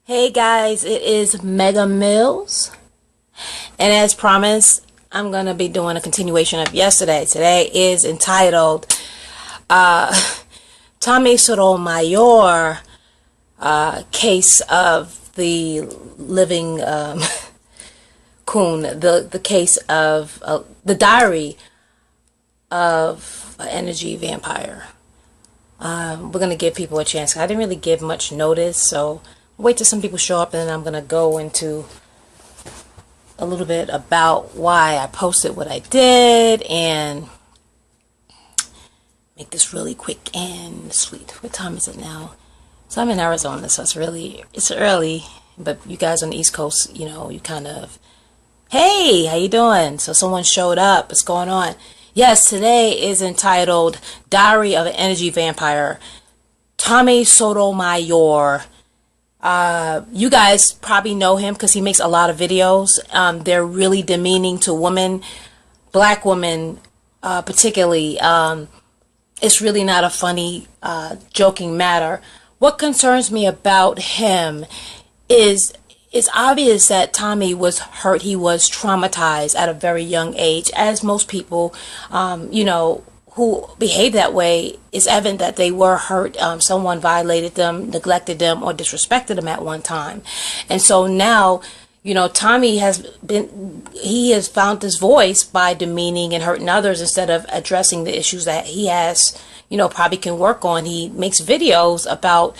Hey guys, it is Mega Mills, and as promised, I'm gonna be doing a continuation of yesterday. Today is entitled Tommy Sotomayor case of the living coon, the case of the diary of an energy vampire. We're gonna give people a chance. I didn't really give much notice, so wait till some people show up, and then I'm gonna go into a little bit about why I posted what I did and make this really quick and sweet. What time is it now? So I'm in Arizona, so it's early, but you guys on the East Coast, you know, you kind of, hey, how you doing? So someone showed up. What's going on? Yes, today is entitled Diary of an Energy Vampire, Tommy Sotomayor. You guys probably know him because he makes a lot of videos. They're really demeaning to women, black women, particularly. It's really not a funny, joking matter. What concerns me about him is it's obvious that Tommy was hurt. He was traumatized at a very young age, as most people, you know, who behave that way. It's evident that they were hurt. Someone violated them, neglected them, or disrespected them at one time. And so now, you know, Tommy has found his voice by demeaning and hurting others instead of addressing the issues that he has, you know, probably can work on. He makes videos about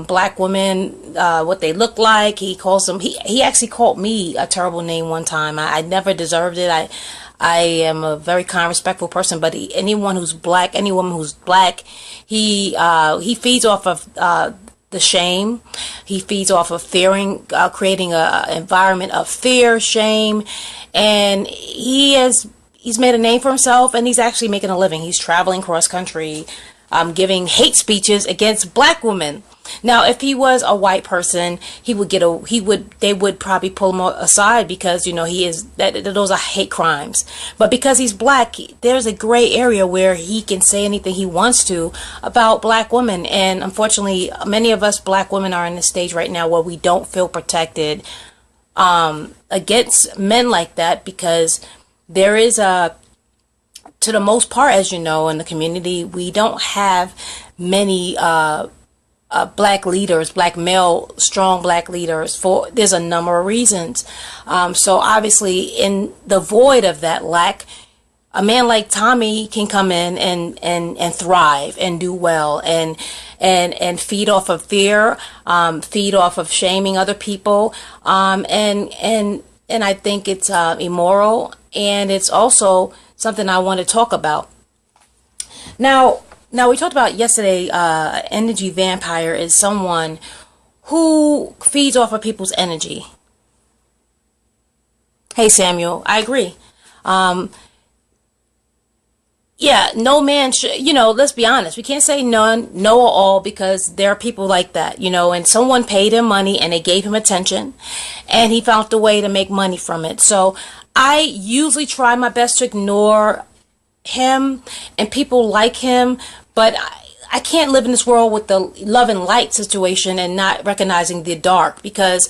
black women, what they look like. He calls them, he actually called me a terrible name one time. I never deserved it. I am a very kind, respectful person, but anyone who's black, any woman who's black, he feeds off of the shame. He feeds off of fearing, creating an environment of fear, shame, and he's made a name for himself, and he's actually making a living. He's traveling cross country, giving hate speeches against black women. Now, if he was a white person, they would probably pull him aside because, you know, those are hate crimes. But because he's black, there's a gray area where he can say anything he wants to about black women. And unfortunately, many of us black women are in a stage right now where we don't feel protected against men like that, because there is to the most part, as you know, in the community, we don't have many black leaders, black male, strong black leaders. There's a number of reasons. So obviously, in the void of that lack, a man like Tommy can come in and thrive and do well and feed off of fear, feed off of shaming other people, and I think it's immoral, and it's also something I want to talk about. Now we talked about yesterday, energy vampire is someone who feeds off of people's energy. Hey Samuel, I agree. Yeah, no man should, you know, let's be honest. We can't say none, no or all, because there are people like that, you know, and someone paid him money and they gave him attention and he found a way to make money from it. So I usually try my best to ignore him and people like him, but I can't live in this world with the love and light situation and not recognizing the dark, because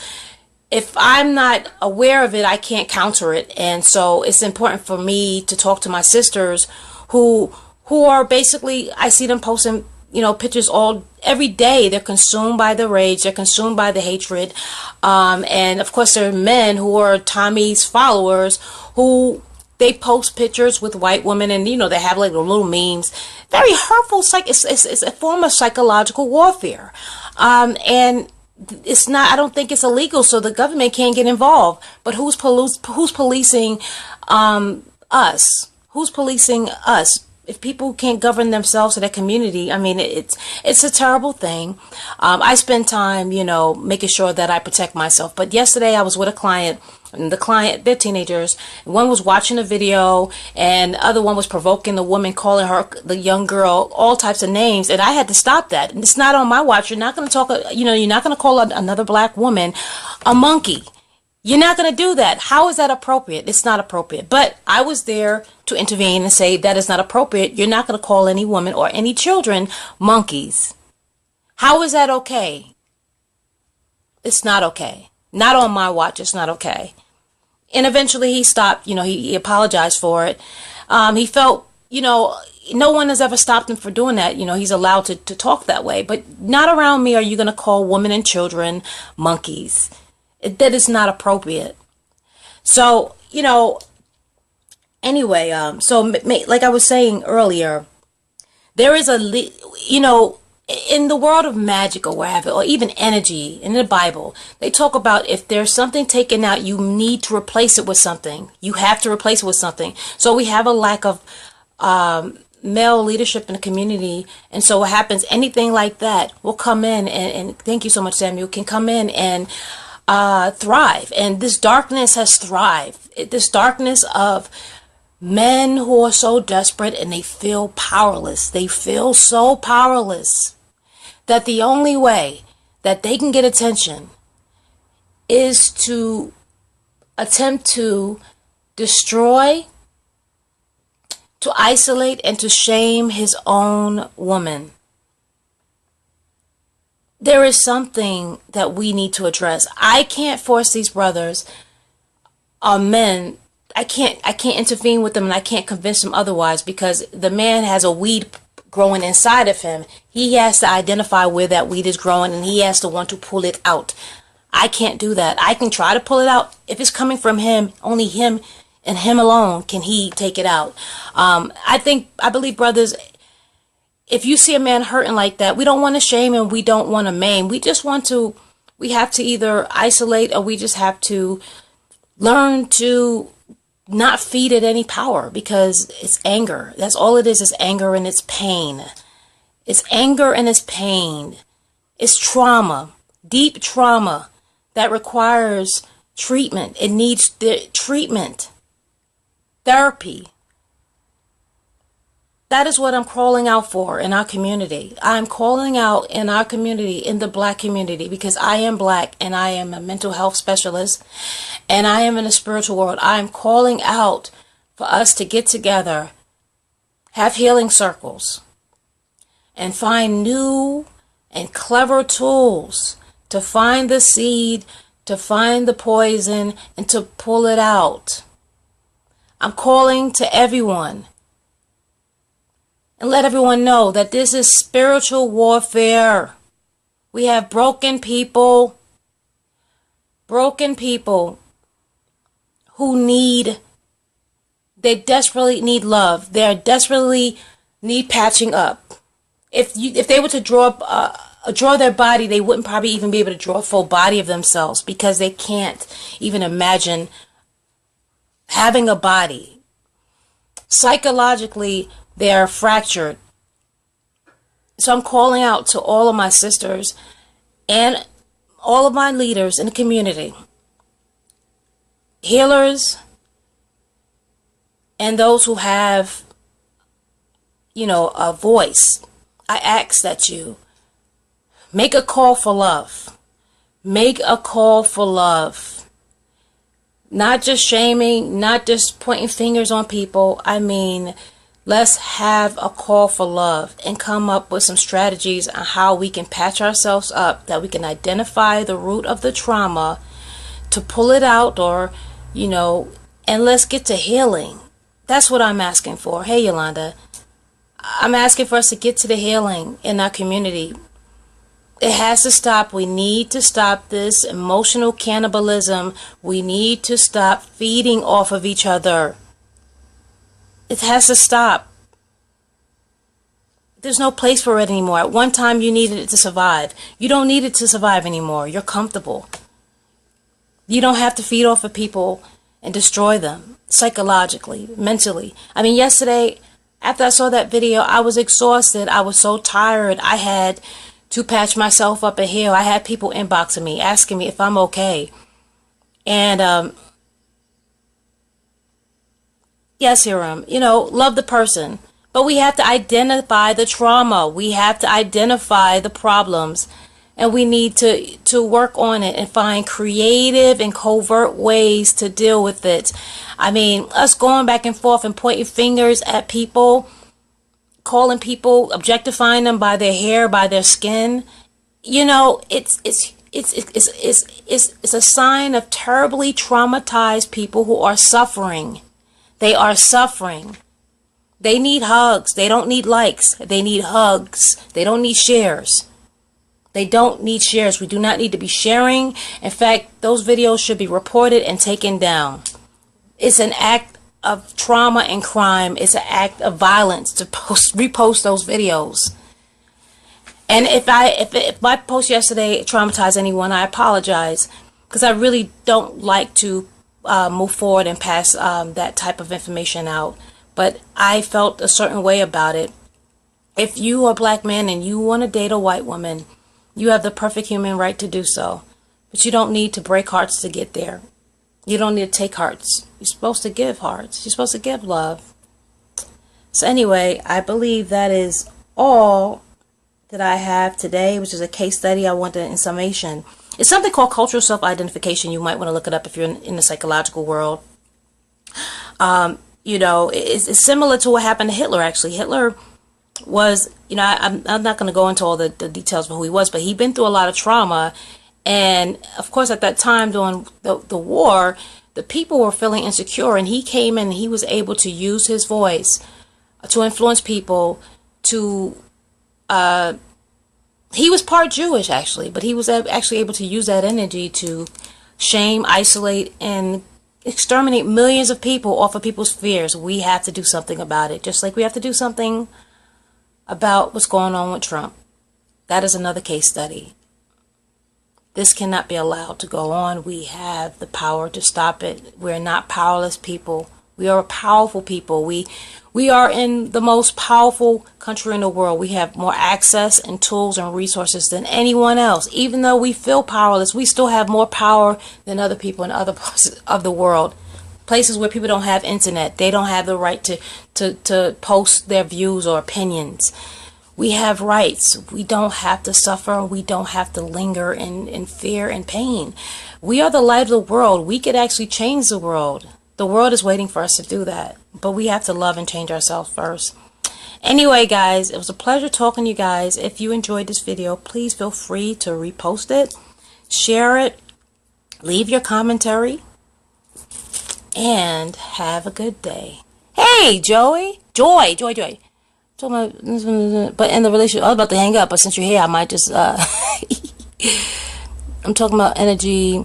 if I'm not aware of it, I can't counter it. And so it's important for me to talk to my sisters who are basically, I see them posting, you know, pictures every day. They're consumed by the rage. They're consumed by the hatred. And of course, there are men who are Tommy's followers who they post pictures with white women, and, you know, they have like little memes. Very hurtful. It's a form of psychological warfare. And it's not, I don't think it's illegal, so the government can't get involved. But who's policing us? Who's policing us? If people can't govern themselves or their community, I mean, it's a terrible thing. I spend time, you know, making sure that I protect myself. But yesterday I was with a client, and they're teenagers. One was watching a video, and the other one was provoking the woman, calling her, the young girl, all types of names. And I had to stop that. And it's not on my watch. You're not going to talk, you know, you're not going to call another black woman a monkey. You're not going to do that. How is that appropriate? It's not appropriate. But I was there to intervene and say that is not appropriate. You're not going to call any woman or any children monkeys. How is that okay? It's not okay. Not on my watch. It's not okay. And eventually he stopped, he apologized for it. He felt, no one has ever stopped him for doing that. He's allowed to talk that way. But not around me are you going to call women and children monkeys. That is not appropriate. So, anyway, so like I was saying earlier, there is in the world of magic or whatever, or even energy in the Bible, they talk about if there's something taken out, you need to replace it with something. You have to replace it with something. So we have a lack of male leadership in the community. And so what happens, anything like that will come in and thank you so much, Samuel, can come in and thrive. And this darkness has thrived. This darkness of men who are so desperate and they feel powerless. They feel so powerless that the only way that they can get attention is to attempt to destroy, to isolate, and to shame his own woman. There is something that we need to address. I can't force these brothers, men. I can't intervene with them, and I can't convince them otherwise, because the man has a weed growing inside of him. He has to identify where that weed is growing, and he has to want to pull it out. I can't do that. I can try to pull it out. If it's coming from him, only him and him alone can he take it out. I believe, brothers, if you see a man hurting like that, we don't want to shame him. We don't want to maim. We have to either isolate, or we just have to learn to not feed it any power, because it's anger. That's all it is anger, and it's pain. It's anger and it's pain. It's trauma, deep trauma that requires treatment. It needs treatment, therapy. That is what I'm calling out for in our community. I'm calling out in our community, in the black community, because I am black and I am a mental health specialist and I am in the spiritual world. I'm calling out for us to get together, have healing circles, and find new and clever tools to find the seed, to find the poison, and to pull it out. I'm calling to everyone. And let everyone know that this is spiritual warfare. We have broken people who they desperately need love. They desperately need patching up. If they were to draw their body, they wouldn't probably even be able to draw a full body of themselves, because they can't even imagine having a body. Psychologically, they are fractured. So I'm calling out to all of my sisters and all of my leaders in the community, healers, and those who have, a voice. I ask that you make a call for love. Make a call for love. Not just shaming, not just pointing fingers on people. I mean, let's have a call for love and come up with some strategies on how we can patch ourselves up, that we can identify the root of the trauma, to pull it out, or, and let's get to healing. That's what I'm asking for. Hey, Yolanda, I'm asking for us to get to the healing in our community. It has to stop. We need to stop this emotional cannibalism. We need to stop feeding off of each other. It has to stop. There's no place for it anymore. At one time, you needed it to survive. You don't need it to survive anymore. You're comfortable. You don't have to feed off of people and destroy them psychologically, mentally. I mean, yesterday, after I saw that video, I was exhausted. I was so tired. I had to patch myself up a hill. I had people inboxing me, asking me if I'm okay. And, yes, Hiram, love the person. But we have to identify the trauma. We have to identify the problems. And we need to work on it and find creative and covert ways to deal with it. I mean, us going back and forth and pointing fingers at people, calling people, objectifying them by their hair, by their skin, it's it's a sign of terribly traumatized people who are suffering. They are suffering. They need hugs. They don't need likes. They need hugs. They don't need shares. They don't need shares. We do not need to be sharing. In fact, those videos should be reported and taken down. It's an act of trauma and crime. It's an act of violence to repost those videos. And if my post yesterday traumatized anyone, I apologize, because I really don't like to move forward and pass that type of information out. But I felt a certain way about it. If you are a black man and you want to date a white woman, you have the perfect human right to do so. But you don't need to break hearts to get there. You don't need to take hearts. You're supposed to give hearts. You're supposed to give love. So anyway, I believe that is all that I have today, which is a case study I wanted in summation. It's something called cultural self-identification. You might want to look it up if you're in the psychological world. You know, it's similar to what happened to Hitler, actually. Hitler was, you know, I'm not going to go into all the details of who he was, but he'd been through a lot of trauma. And, of course, at that time during the war, the people were feeling insecure. And he came in and he was able to use his voice to influence people to... he was part Jewish, actually, but he was actually able to use that energy to shame, isolate, and exterminate millions of people off of people's fears. We have to do something about it, just like we have to do something about what's going on with Trump. That is another case study. This cannot be allowed to go on. We have the power to stop it. We're not powerless people. We are powerful people. We are in the most powerful country in the world. We have more access and tools and resources than anyone else. Even though we feel powerless, we still have more power than other people in other parts of the world. Places where people don't have internet. They don't have the right to post their views or opinions. We have rights. We don't have to suffer. We don't have to linger in fear and pain. We are the light of the world. We could actually change the world. The world is waiting for us to do that. But we have to love and change ourselves first. Anyway, guys, it was a pleasure talking to you guys. If you enjoyed this video, please feel free to repost it, share it, leave your commentary, and have a good day. Hey, Joy. Joy. Talking about, but in the relationship, I was about to hang up, but since you're here, I might just, I'm talking about energy.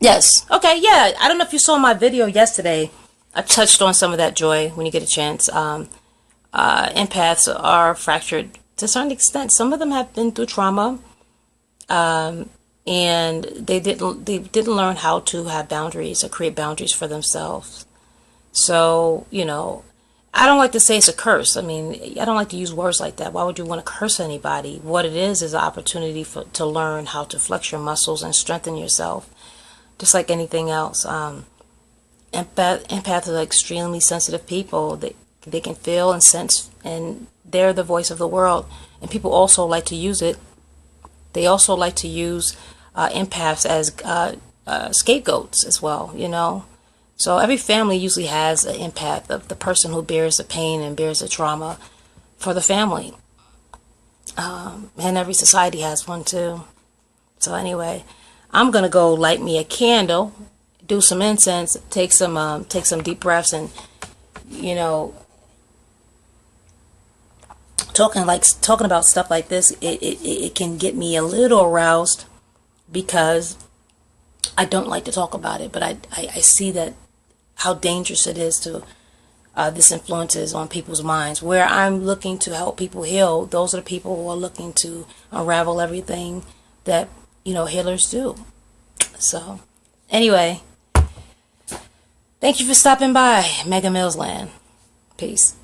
Yes. Okay, yeah. I don't know if you saw my video yesterday. I touched on some of that, Joy, when you get a chance. Empaths are fractured to a certain extent. Some of them have been through trauma, and they didn't learn how to have boundaries or create boundaries for themselves. So, you know, I don't like to say it's a curse. I mean, I don't like to use words like that. Why would you want to curse anybody? What it is an opportunity to learn how to flex your muscles and strengthen yourself. Just like anything else. Empaths are extremely sensitive people. They can feel and sense, and they're the voice of the world. And people also like to use it. They also like to use empaths as scapegoats as well, you know. So every family usually has an empath, the person who bears the pain and bears the trauma for the family. And every society has one too. So anyway, I'm gonna go light me a candle, do some incense, take some deep breaths, and you know, talking about stuff like this, it can get me a little aroused because I don't like to talk about it, but I see that how dangerous it is to this influences on people's minds. Where I'm looking to help people heal, those are the people who are looking to unravel everything that, you know, healers do. So anyway, thank you for stopping by Mega Mills Land. Peace.